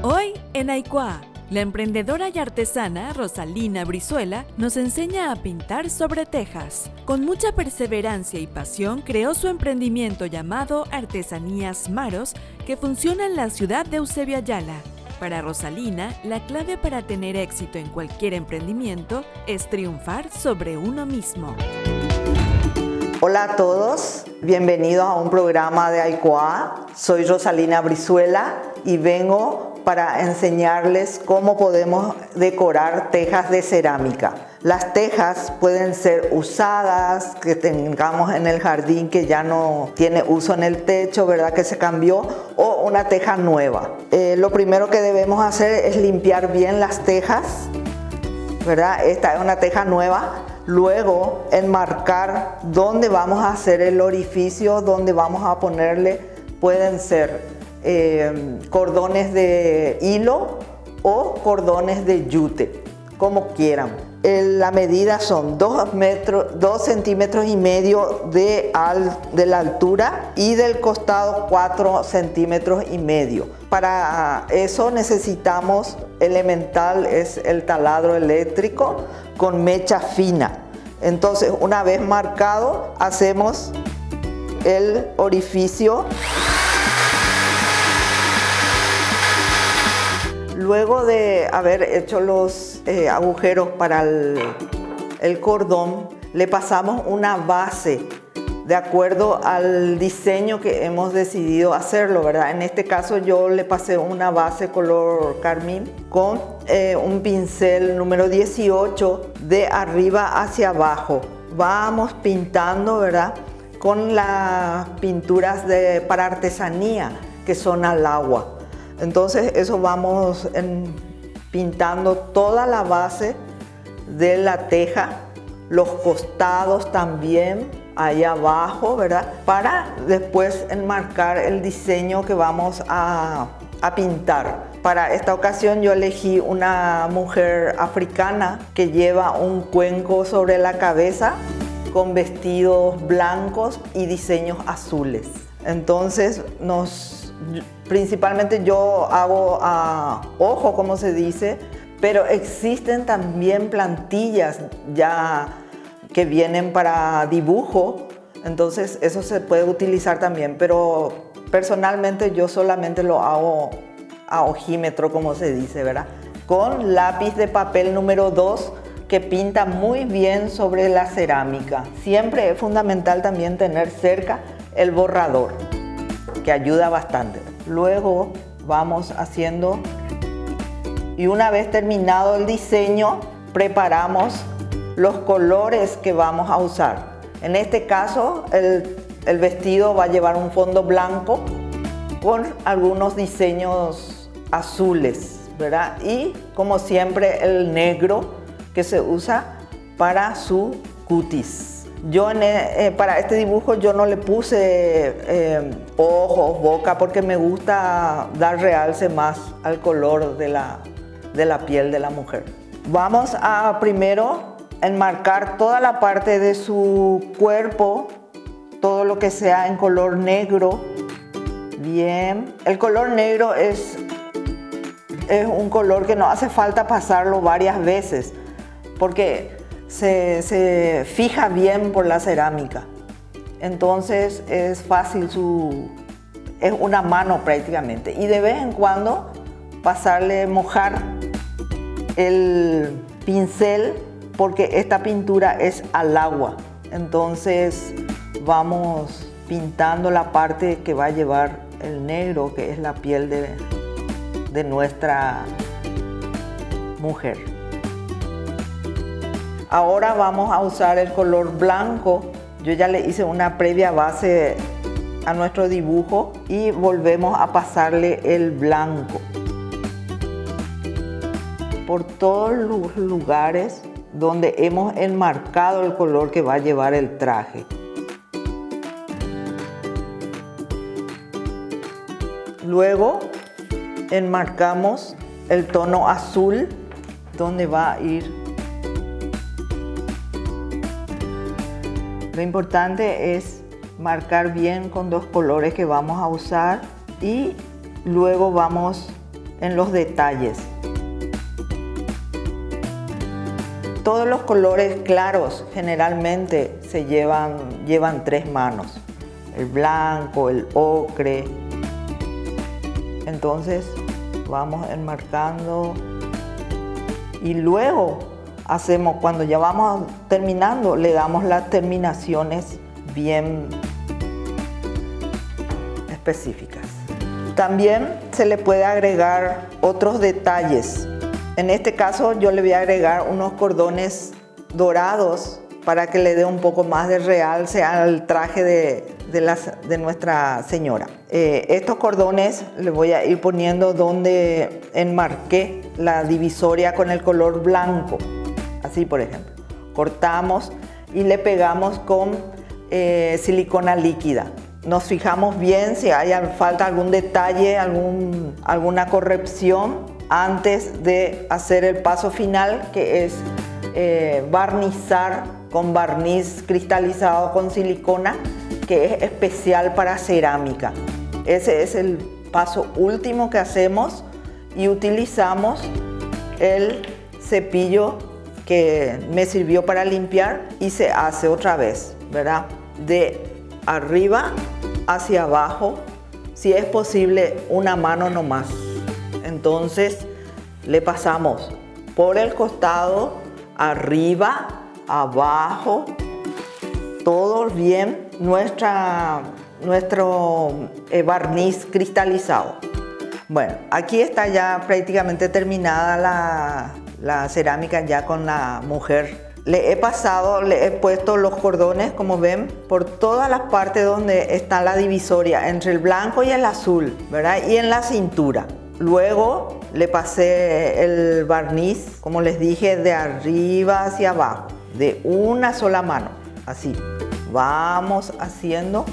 Hoy en Aicua, la emprendedora y artesana Rosalina Brizuela nos enseña a pintar sobre tejas. Con mucha perseverancia y pasión creó su emprendimiento llamado Artesanías Maros, que funciona en la ciudad de Eusebio Ayala. Para Rosalina, la clave para tener éxito en cualquier emprendimiento es triunfar sobre uno mismo. Hola a todos, bienvenidos a un programa de Aicua. Soy Rosalina Brizuela y vengo para enseñarles cómo podemos decorar tejas de cerámica. Las tejas pueden ser usadas, que tengamos en el jardín que ya no tiene uso en el techo, ¿verdad? Que se cambió, o una teja nueva. Lo primero que debemos hacer es limpiar bien las tejas, ¿verdad? Esta es una teja nueva. Luego, enmarcar dónde vamos a hacer el orificio, dónde vamos a ponerle, pueden ser cordones de hilo o cordones de yute, como quieran. La medida son 2 centímetros y medio de la altura y del costado 4 centímetros y medio. Para eso necesitamos elemental, es el taladro eléctrico con mecha fina. Entonces, una vez marcado, hacemos el orificio. Luego de haber hecho los agujeros para el cordón, le pasamos una base de acuerdo al diseño que hemos decidido hacerlo, ¿verdad? En este caso yo le pasé una base color carmín con un pincel número 18 de arriba hacia abajo. Vamos pintando, ¿verdad? Con las pinturas para artesanía que son al agua. Entonces eso vamos pintando toda la base de la teja, los costados también, ahí abajo, ¿verdad? Para después enmarcar el diseño que vamos a pintar. Para esta ocasión yo elegí una mujer africana que lleva un cuenco sobre la cabeza con vestidos blancos y diseños azules. Entonces principalmente yo hago a ojo, como se dice, pero existen también plantillas ya que vienen para dibujo, entonces eso se puede utilizar también, pero personalmente yo solamente lo hago a ojímetro, como se dice, ¿verdad? Con lápiz de papel número 2 que pinta muy bien sobre la cerámica. Siempre es fundamental también tener cerca el borrador, que ayuda bastante. Luego vamos haciendo, y una vez terminado el diseño, preparamos los colores que vamos a usar. En este caso, el vestido va a llevar un fondo blanco con algunos diseños azules, ¿verdad? Y como siempre, el negro que se usa para su cutis. Yo para este dibujo yo no le puse ojos, boca, porque me gusta dar realce más al color de la piel de la mujer. Vamos a primero enmarcar toda la parte de su cuerpo, todo lo que sea en color negro. Bien, el color negro es un color que no hace falta pasarlo varias veces, porque se fija bien por la cerámica. Entonces es fácil, es una mano prácticamente. Y de vez en cuando mojar el pincel, porque esta pintura es al agua. Entonces vamos pintando la parte que va a llevar el negro, que es la piel de nuestra mujer. Ahora vamos a usar el color blanco. Yo ya le hice una previa base a nuestro dibujo y volvemos a pasarle el blanco por todos los lugares donde hemos enmarcado el color que va a llevar el traje. Luego enmarcamos el tono azul donde va a ir. Lo importante es marcar bien con dos colores que vamos a usar y luego vamos en los detalles. Todos los colores claros generalmente llevan 3 manos. El blanco, el ocre. Entonces vamos enmarcando y luego cuando ya vamos terminando, le damos las terminaciones bien específicas. También se le puede agregar otros detalles. En este caso yo le voy a agregar unos cordones dorados para que le dé un poco más de realce al traje de Nuestra Señora. Estos cordones le voy a ir poniendo donde enmarqué la divisoria con el color blanco. Así, por ejemplo. Cortamos y le pegamos con silicona líquida. Nos fijamos bien si falta algún detalle, alguna corrección antes de hacer el paso final, que es barnizar con barniz cristalizado con silicona, que es especial para cerámica. Ese es el paso último que hacemos y utilizamos el cepillo que me sirvió para limpiar y se hace otra vez, ¿verdad? De arriba hacia abajo, si es posible una mano nomás. Entonces le pasamos por el costado, arriba, abajo, todo bien nuestro barniz cristalizado. Bueno, aquí está ya prácticamente terminada la cerámica ya con la mujer. Le he puesto los cordones, como ven, por todas las partes donde está la divisoria entre el blanco y el azul, ¿verdad? Y en la cintura. Luego le pasé el barniz, como les dije, de arriba hacia abajo, de una sola mano, así. Vamos haciendo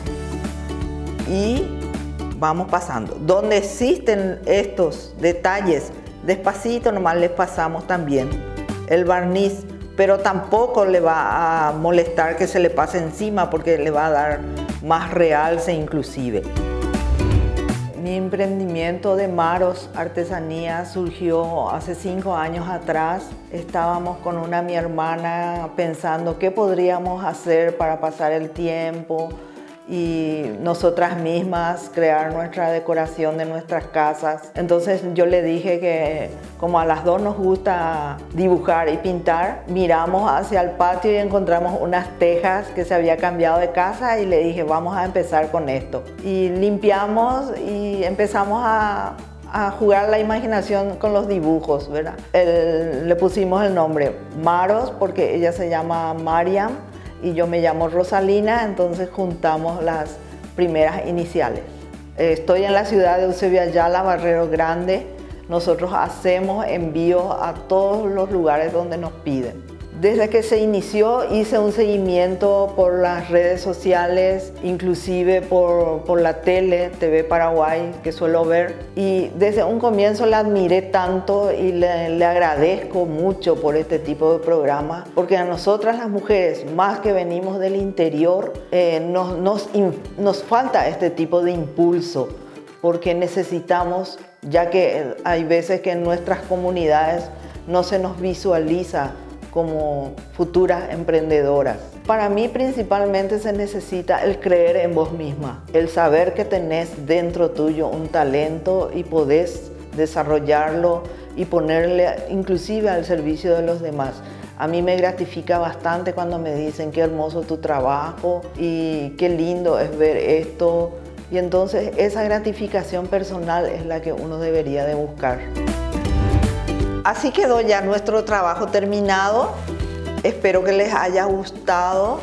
y vamos pasando. Donde existen estos detalles, despacito nomás les pasamos también el barniz, pero tampoco le va a molestar que se le pase encima porque le va a dar más realce inclusive. Mi emprendimiento de Maros Artesanía surgió hace 5 años atrás. Estábamos con mi hermana pensando qué podríamos hacer para pasar el tiempo y nosotras mismas crear nuestra decoración de nuestras casas. Entonces yo le dije que como a las dos nos gusta dibujar y pintar, miramos hacia el patio y encontramos unas tejas que se había cambiado de casa y le dije vamos a empezar con esto. Y limpiamos y empezamos a jugar la imaginación con los dibujos, ¿verdad? Le pusimos el nombre Maros porque ella se llama Mariam y yo me llamo Rosalina, entonces juntamos las primeras iniciales. Estoy en la ciudad de Eusebio Ayala, Barrero Grande. Nosotros hacemos envíos a todos los lugares donde nos piden. Desde que se inició hice un seguimiento por las redes sociales, inclusive por la TV Paraguay, que suelo ver. Y desde un comienzo la admiré tanto y le agradezco mucho por este tipo de programas, porque a nosotras las mujeres, más que venimos del interior, nos falta este tipo de impulso, porque necesitamos, ya que hay veces que en nuestras comunidades no se nos visualiza como futuras emprendedoras. Para mí principalmente se necesita el creer en vos misma, el saber que tenés dentro tuyo un talento y podés desarrollarlo y ponerle inclusive al servicio de los demás. A mí me gratifica bastante cuando me dicen qué hermoso tu trabajo y qué lindo es ver esto. Y entonces esa gratificación personal es la que uno debería de buscar. Así quedó ya nuestro trabajo terminado. Espero que les haya gustado.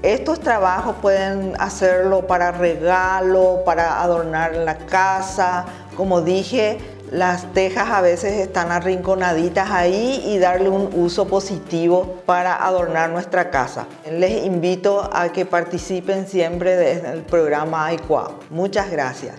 Estos trabajos pueden hacerlo para regalo, para adornar la casa. Como dije, las tejas a veces están arrinconaditas ahí y darle un uso positivo para adornar nuestra casa. Les invito a que participen siempre del programa AICUA. Muchas gracias.